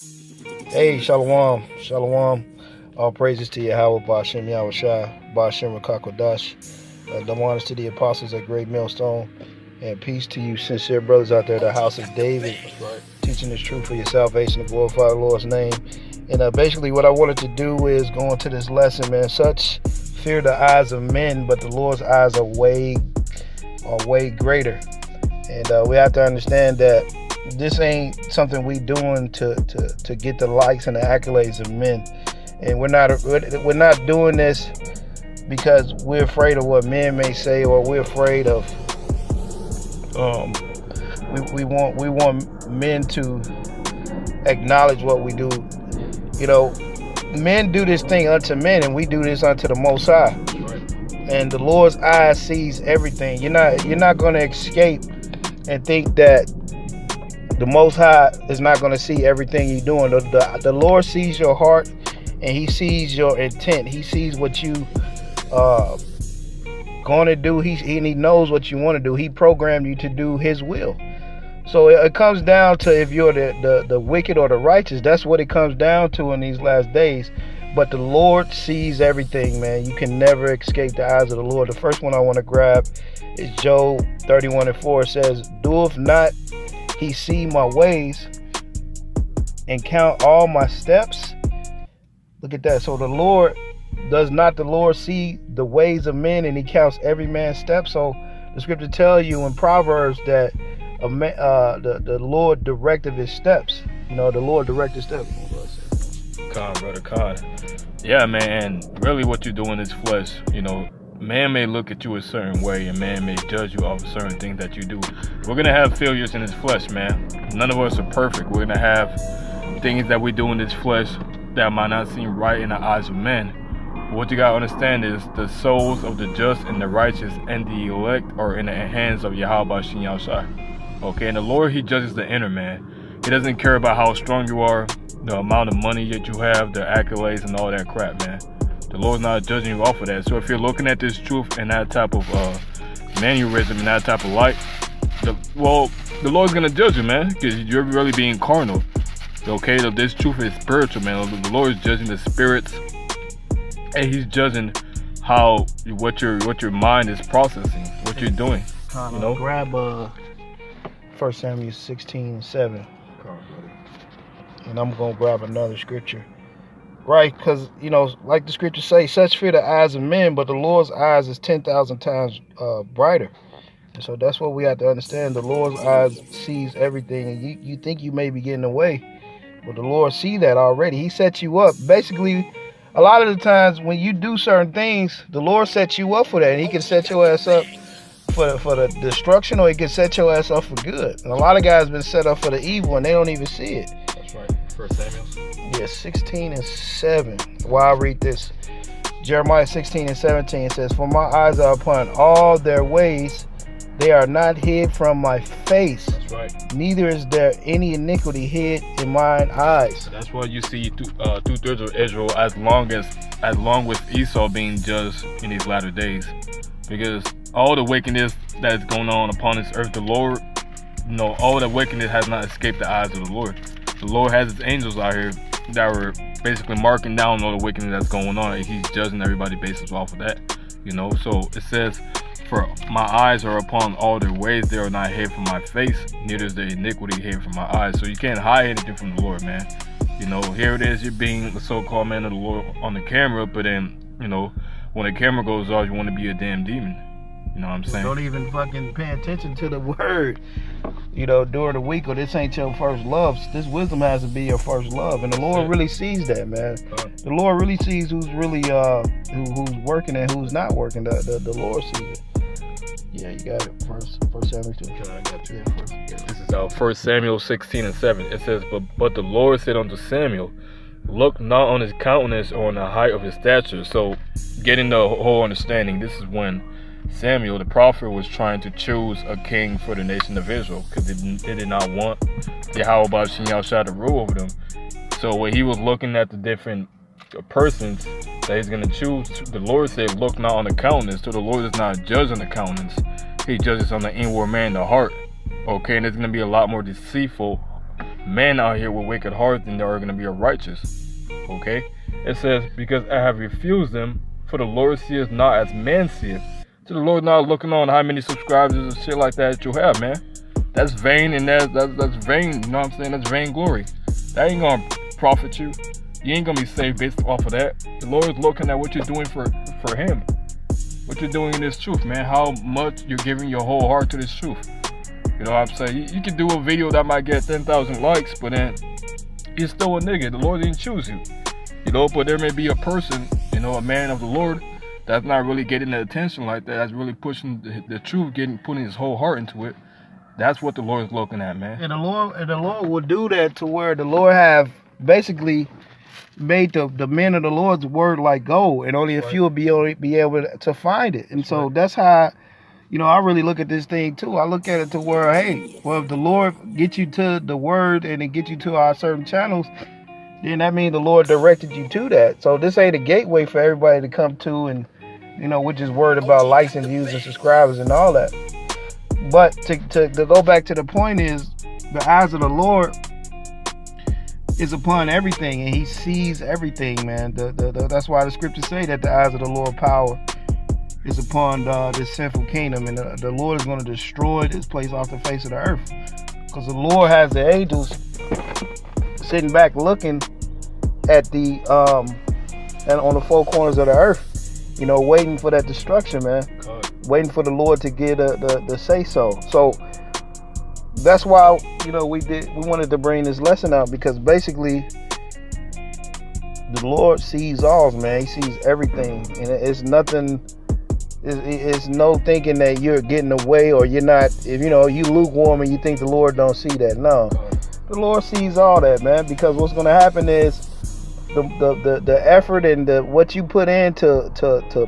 Hey, Shalom, Shalom. All praises to Yahweh, Ba'ashem Yahushai, Ba'ashem Rakakwadash. Double honors to the apostles at Great Millstone. And peace to you, sincere brothers out there, the house of David, teaching this truth for your salvation to glorify the Lord's name. And basically, what I wanted to do is go into this lesson, man. Such fear the eyes of men, but the Lord's eyes are way greater. And we have to understand that this ain't something we doing to get the likes and the accolades of men. And we're not doing this because we're afraid of what men may say, or we're afraid of we want men to acknowledge what we do. You know, men do this thing unto men, and we do this unto the Most High. And the Lord's eye sees everything. You're not going to escape and think that the Most High is not going to see everything you're doing. The Lord sees your heart, and He sees your intent. He sees what you going to do. He knows what you want to do. He programmed you to do His will. So it comes down to if you're the wicked or the righteous. That's what it comes down to in these last days. But the Lord sees everything, man. You can never escape the eyes of the Lord. The first one I want to grab is Job 31:4. It says, "Doeth not He see my ways and count all my steps?" Look at that. So does not the Lord see the ways of men, and He counts every man's steps? So the scripture tells you in Proverbs that the Lord directed His steps. You know, the Lord directed steps. Brother Khan. Yeah, man, really what you do in this flesh, you know, man may look at you a certain way, and man may judge you off certain things that you do. We're going to have failures in this flesh, man. None of us are perfect. We're going to have things that we do in this flesh that might not seem right in the eyes of men. But what you got to understand is the souls of the just and the righteous and the elect are in the hands of Yahweh Ba'ashem Yahushai. Okay, and the Lord, He judges the inner man. He doesn't care about how strong you are, the amount of money that you have, the accolades and all that crap, man. The Lord's not judging you off of that. So if you're looking at this truth in that type of mannerism and that type of light, the Lord's gonna judge you, man, because you're really being carnal. Okay, so this truth is spiritual, man. The Lord is judging the spirits, and He's judging how what your mind is processing, what you're doing. You know, grab 1 Samuel 16:7. And I'm going to grab another scripture. Right, because, you know, like the scripture say, such fear the eyes of men, but the Lord's eyes is 10,000 times brighter. And so that's what we have to understand. The Lord's eyes sees everything. And you think you may be getting away, but the Lord see that already. He set you up. Basically, a lot of the times when you do certain things, the Lord sets you up for that. And He can set your ass up for the destruction, or He can set your ass up for good. And a lot of guys been set up for the evil, and they don't even see it. right. 1 Samuel. Yeah, 16:7. While I read this, Jeremiah 16:17 says, "For my eyes are upon all their ways; they are not hid from my face. That's right. Neither is there any iniquity hid in mine eyes." That's why you see two-thirds of Israel, along with Esau being judged in these latter days, because all the wickedness that is going on upon this earth, the Lord, you know, all the wickedness has not escaped the eyes of the Lord. The Lord has His angels out here that were basically marking down all the wickedness that's going on, and He's judging everybody based off of that. You know, so it says, "For my eyes are upon all their ways; they are not hid from my face. Neither is there iniquity hid from my eyes." So you can't hide anything from the Lord, man. You know, here it is, you're being the so-called man of the Lord on the camera, but then, you know, when the camera goes off, you want to be a damn demon. You know what I'm saying? Don't even fucking pay attention to the word, you know, during the week, or this ain't your first love. This wisdom has to be your first love. And the Lord really sees that, man. The Lord really sees who's really who's working and who's not working. The Lord sees it. Yeah, you got it. First Samuel 2. I got you. Yeah, first. This is 1 Samuel 16:7. It says, but the Lord said unto Samuel, look not on his countenance or on the height of his stature. So getting the whole understanding, this is when Samuel, the prophet, was trying to choose a king for the nation of Israel, because they did not want Yahweh Ba'ashem Yahushai to rule over them. So when he was looking at the different persons that he's going to choose, the Lord said, look not on the countenance. So the Lord is not judging the countenance. He judges on the inward man, the heart. Okay, and it's going to be a lot more deceitful men out here with wicked hearts than there are going to be righteous. Okay? It says, because I have refused them, for the Lord seeth not as man seeth. So the Lord not looking on how many subscribers and shit like that you have, man. That's vain, and that's vain, you know what I'm saying? That's vain glory. That ain't gonna profit you. You ain't gonna be saved based off of that. The Lord is looking at what you're doing for him. What you're doing in this truth, man. How much you're giving your whole heart to this truth. You know what I'm saying? You can do a video that might get 10,000 likes, but then you're still a nigga. The Lord didn't choose you. You know, but there may be a person, you know, a man of the Lord, that's not really getting the attention like that. That's really pushing the truth, putting his whole heart into it. That's what the Lord is looking at, man. And the Lord will do that to where the Lord have basically made the men of the Lord's word like gold, and only a few will be able to find it. And so that's how, you know, I really look at this thing too. I look at it to where, hey, well, if the Lord get you to the word and it get you to our certain channels, then that means the Lord directed you to that. So this ain't a gateway for everybody to come to, and you know, we're just worried about likes and views and subscribers and all that. But to go back to the point is, the eyes of the Lord is upon everything, and He sees everything, man. That's why the scriptures say that the eyes of the Lord power is upon this sinful kingdom, and the Lord is going to destroy this place off the face of the earth, because the Lord has the angels sitting back looking at the and on the four corners of the earth, you know, waiting for that destruction, man. Waiting for the Lord to get the say so. So that's why, you know, we wanted to bring this lesson out, because basically the Lord sees all, man. He sees everything, and it's nothing. It's no thinking that you're getting away, or you're not. If you know you lukewarm and you think the Lord don't see that, no, the Lord sees all that, man. Because what's going to happen is the effort and what you put in to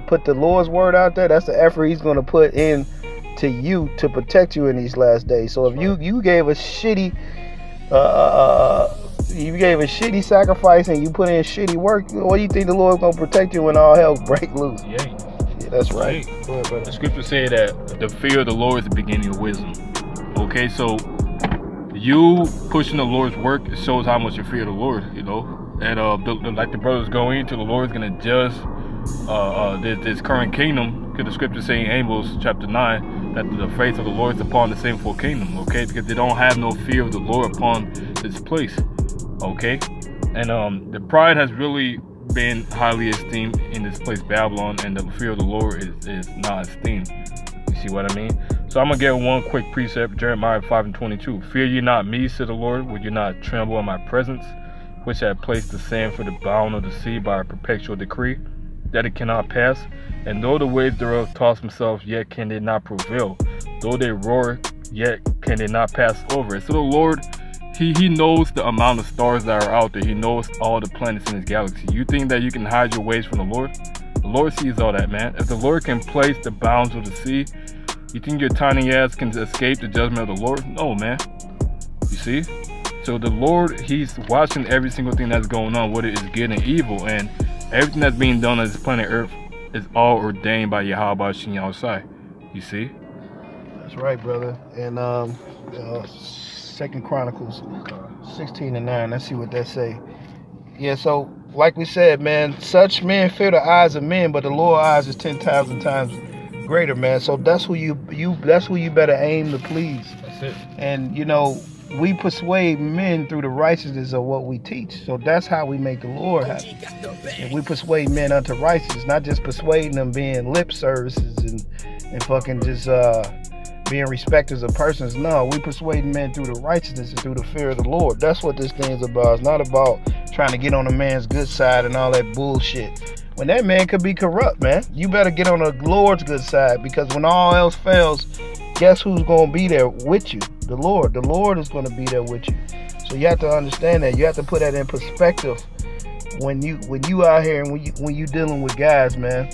put the Lord's word out there, that's the effort He's going to put in to you to protect you in these last days. So if you gave a shitty sacrifice and you put in shitty work, what do you think the Lord's going to protect you when all hell break loose? Yeah, that's right. Go ahead, brother. The scriptures say that the fear of the Lord is the beginning of wisdom. Okay, so you pushing the Lord's work, it shows how much you fear the Lord, you know. And like the brothers go into, the Lord is going to judge this current kingdom, because the scriptures say in Amos chapter 9 that the face of the Lord is upon the sinful kingdom, okay, because they don't have no fear of the Lord upon this place, okay. And the pride has really been highly esteemed in this place, Babylon, and the fear of the Lord is not esteemed. You see what I mean? So I'm going to get one quick precept, Jeremiah 5:22. Fear ye not me, said the Lord, would you not tremble in my presence, which had placed the sand for the bound of the sea by a perpetual decree, that it cannot pass. And though the waves thereof toss themselves, yet can they not prevail. Though they roar, yet can they not pass over it. So the Lord, He knows the amount of stars that are out there. He knows all the planets in His galaxy. You think that you can hide your ways from the Lord? The Lord sees all that, man. If the Lord can place the bounds of the sea, you think your tiny ass can escape the judgment of the Lord? No, man. You see? So the Lord, He's watching every single thing that's going on, whether it's good and evil, and everything that's being done on this planet Earth is all ordained by Yahweh Shem Yahushai. You see? That's right, brother. And 2 Chronicles 16:9. Let's see what that say. Yeah. So, like we said, man, such men fear the eyes of men, but the Lord's eyes is 10,000 times greater, man. So that's who you better aim to please. That's it. And you know, we persuade men through the righteousness of what we teach. So that's how we make the Lord happy. And we persuade men unto righteousness, not just persuading them being lip services and fucking just being respecters of persons. No, we persuade men through the righteousness and through the fear of the Lord. That's what this thing is about. It's not about trying to get on a man's good side and all that bullshit. When that man could be corrupt, man, you better get on the Lord's good side, because when all else fails, guess who's going to be there with you? The Lord. The Lord is going to be there with you. So you have to understand that. You have to put that in perspective when you out here and when you dealing with guys, man.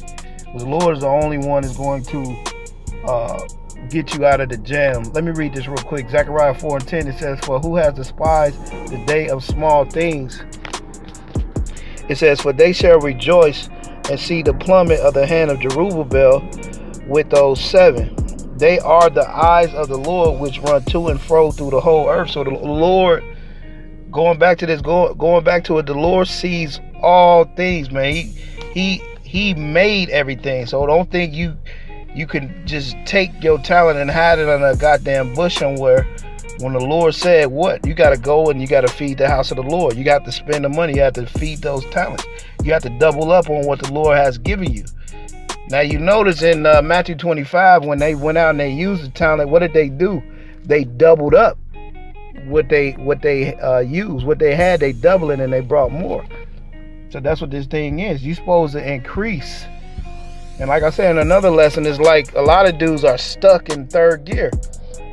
The Lord is the only one that's going to get you out of the jam. Let me read this real quick. Zechariah 4:10. It says, "For who has despised the day of small things?" It says, "For they shall rejoice and see the plummet of the hand of Jerubbaal with those 7. They are the eyes of the Lord which run to and fro through the whole earth." So the Lord going back to this, going back to it, the Lord sees all things, man. He made everything. So don't think you can just take your talent and hide it on a goddamn bush somewhere. When the Lord said what? You got to go and you got to feed the house of the Lord. You got to spend the money. You have to feed those talents. You have to double up on what the Lord has given you. Now you notice in Matthew 25, when they went out and they used the talent, what did they do? They doubled up what they used, what they had. They doubled it and they brought more. So that's what this thing is. You're supposed to increase. And like I said in another lesson, it's like a lot of dudes are stuck in third gear.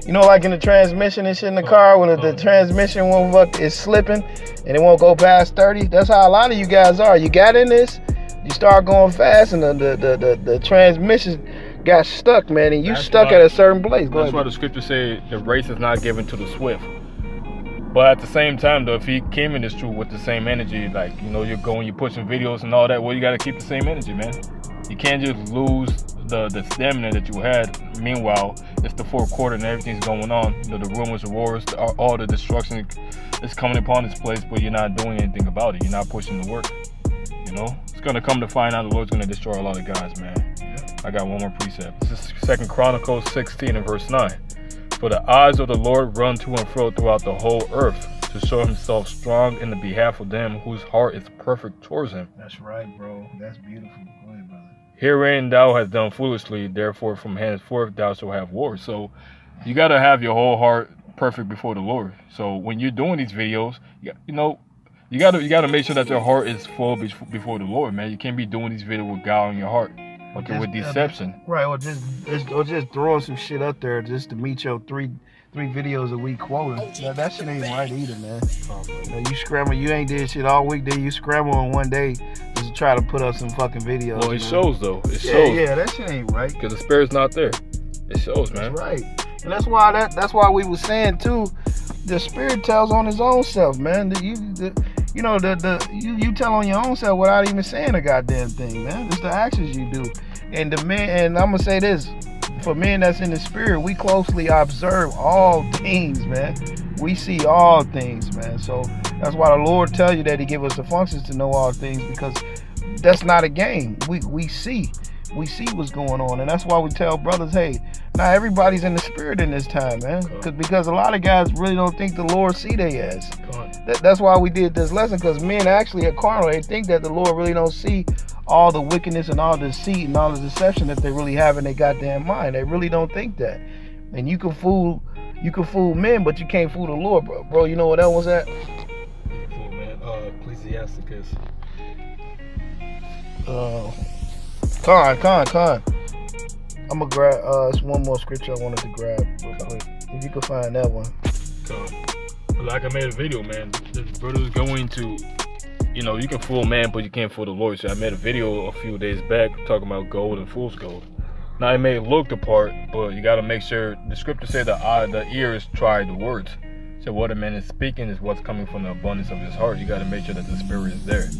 You know, like in the transmission and shit in the car, when the transmission is slipping and it won't go past 30. That's how a lot of you guys are. You got in this, you start going fast, and the transmission got stuck, man, and you stuck at a certain place. That's why the scripture say the race is not given to the swift. But at the same time, though, if he came in this truth with the same energy, like, you know, you're pushing videos and all that, well, you got to keep the same energy, man. You can't just lose the stamina that you had. Meanwhile, it's the fourth quarter and everything's going on. You know, the rumors, the wars, all the destruction is coming upon this place, but you're not doing anything about it. You're not pushing the work. You know, it's gonna come to find out the Lord's gonna destroy a lot of guys, man. I got one more precept. This is 2 Chronicles 16 and verse 9. For the eyes of the Lord run to and fro throughout the whole earth, to show himself strong in the behalf of them whose heart is perfect towards him. That's right, bro. That's beautiful. Go ahead, brother. Herein thou hast done foolishly, therefore from henceforth thou shalt have war. So you got to have your whole heart perfect before the Lord. So when you're doing these videos, you got to make sure that your heart is full before the Lord, man. You can't be doing these videos with God on your heart. Okay, with deception. Right, or just throwing some shit up there just to meet your three videos a week quota. Now, that shit ain't right either, man. You scramble, you ain't did shit all week, then you scramble in one day just to try to put up some fucking videos. Well, it shows though. It shows. Yeah, that shit ain't right. Because the spirit's not there. It shows, man. That's right. And that's why we was saying too, the spirit tells on his own self, man. You tell on your own self without even saying a goddamn thing, man. It's the actions you do. And the men, and I'm gonna say this, for men that's in the spirit, we closely observe all things, man. We see all things, man. So that's why the Lord tells you that he give us the functions to know all things, because that's not a game. We see what's going on, and that's why we tell brothers, hey, not everybody's in the spirit in this time, man. Because a lot of guys really don't think the Lord see they as. That's why we did this lesson, because men actually are carnal. They think that the Lord really don't see all the wickedness and all the deceit and all the deception that they really have in their goddamn mind. They really don't think that. And you can fool men, but you can't fool the Lord, bro. Bro, you know what that was at? Fool, man. Ecclesiasticus. Con. I'm gonna grab. It's one more scripture I wanted to grab real quick. If you could find that one. Like I made a video, man. This brother's going to, you can fool man, but you can't fool the Lord. So I made a video a few days back talking about gold and fool's gold. Now it may look the part, but you got to make sure. The scripture said the ears try the words. So what a man is speaking is what's coming from the abundance of his heart. You got to make sure that the spirit is there.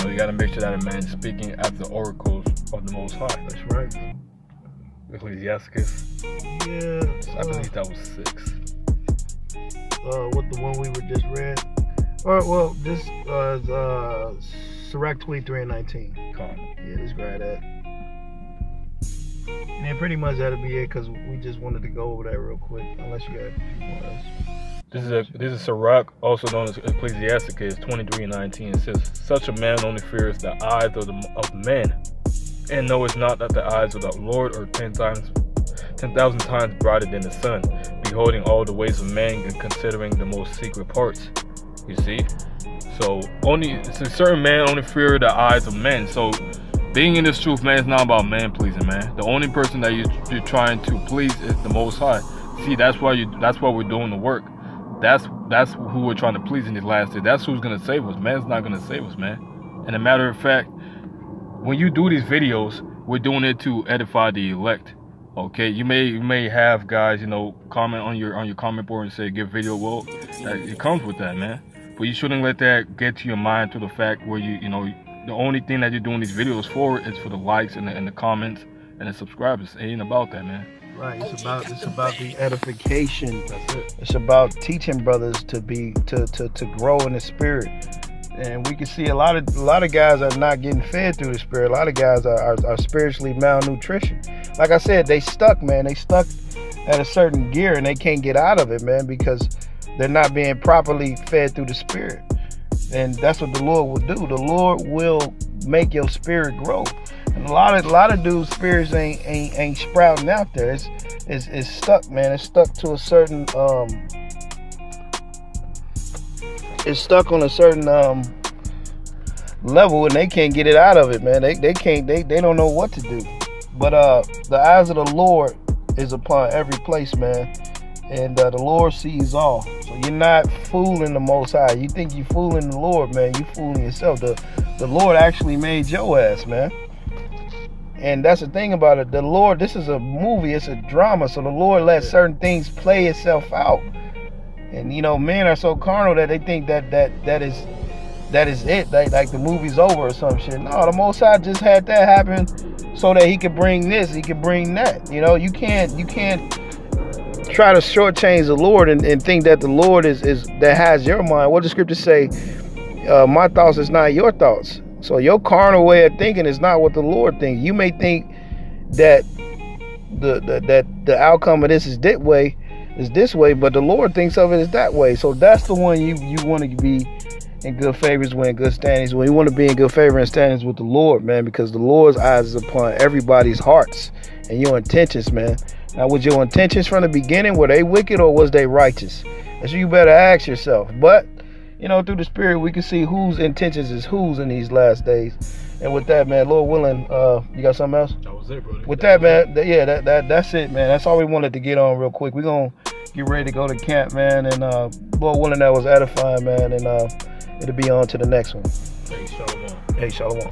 You got to make sure that a man is speaking at the oracles of the Most High. That's right. Ecclesiasticus. Yeah. I believe that was 6. What the one we were just read? Well, this is Sirach 23 and 19. Yeah, let's grab that. And then pretty much that'll be it, because we just wanted to go over that real quick. Unless you got a few more else. This is Sirach, also known as Ecclesiasticus 23 and 19. It says, "Such a man only fears the eyes of men, and knoweth not that the eyes of the Lord are 10,000 times brighter than the sun, beholding all the ways of man and considering the most secret parts." You see? So it's a certain man only fear the eyes of men. So being in this truth, man, is not about man pleasing, man. The only person that you're trying to please is the Most High. See, that's why we're doing the work. That's who we're trying to please in these last days. That's who's gonna save us. Man's not gonna save us, man. And a matter of fact, when you do these videos, we're doing it to edify the elect. Okay, you may have guys, comment on your comment board and say give video. Well, it comes with that, man. But you shouldn't let that get to your mind to the fact where the only thing that you're doing these videos for is for the likes and the comments and the subscribers. It ain't about that, man. Right. It's about the edification. That's it. It's about teaching brothers to grow in the spirit. And we can see a lot of guys are not getting fed through the spirit. A lot of guys are spiritually malnutrition. Like I said, they stuck, man. They stuck at a certain gear and they can't get out of it, man, because they're not being properly fed through the spirit. And that's what the Lord will do. The Lord will make your spirit grow. And a lot of dudes' spirits ain't sprouting out there. It's stuck, man. It's stuck to a certain it's stuck on a certain level, and they can't get it out of it, man. They don't know what to do. But the eyes of the Lord is upon every place, man. And the Lord sees all. So you're not fooling the Most High. You think you fooling the Lord, man. You fooling yourself. The Lord actually made your ass, man. And that's the thing about it. The Lord, this is a movie. It's a drama. So the Lord lets certain things play itself out. And, you know, men are so carnal that they think that is it. Like the movie's over or some shit. No, the Most High just had that happen so that he could bring this. He could bring that. You know, you can't try to shortchange the Lord and think that the Lord is that has your mind. What does Scripture say? My thoughts is not your thoughts. So your carnal way of thinking is not what the Lord thinks. You may think that the outcome of this is this way, but the Lord thinks of it as that way. So that's the one you want to be in good favors with, in good standings. When you want to be in good favor and standings with the Lord, man, because the Lord's eyes is upon everybody's hearts and your intentions, man. Now, was your intentions from the beginning, were they wicked or was they righteous? And so you better ask yourself. But, you know, through the Spirit, we can see whose intentions is whose in these last days. And with that, man, Lord willing, you got something else? That was it, brother. With that, man, that's it, man. That's all we wanted to get on real quick. We're going to get ready to go to camp, man. And Lord willing, that was edifying, man. And it'll be on to the next one. Hey, Shalom. Hey, Shalom.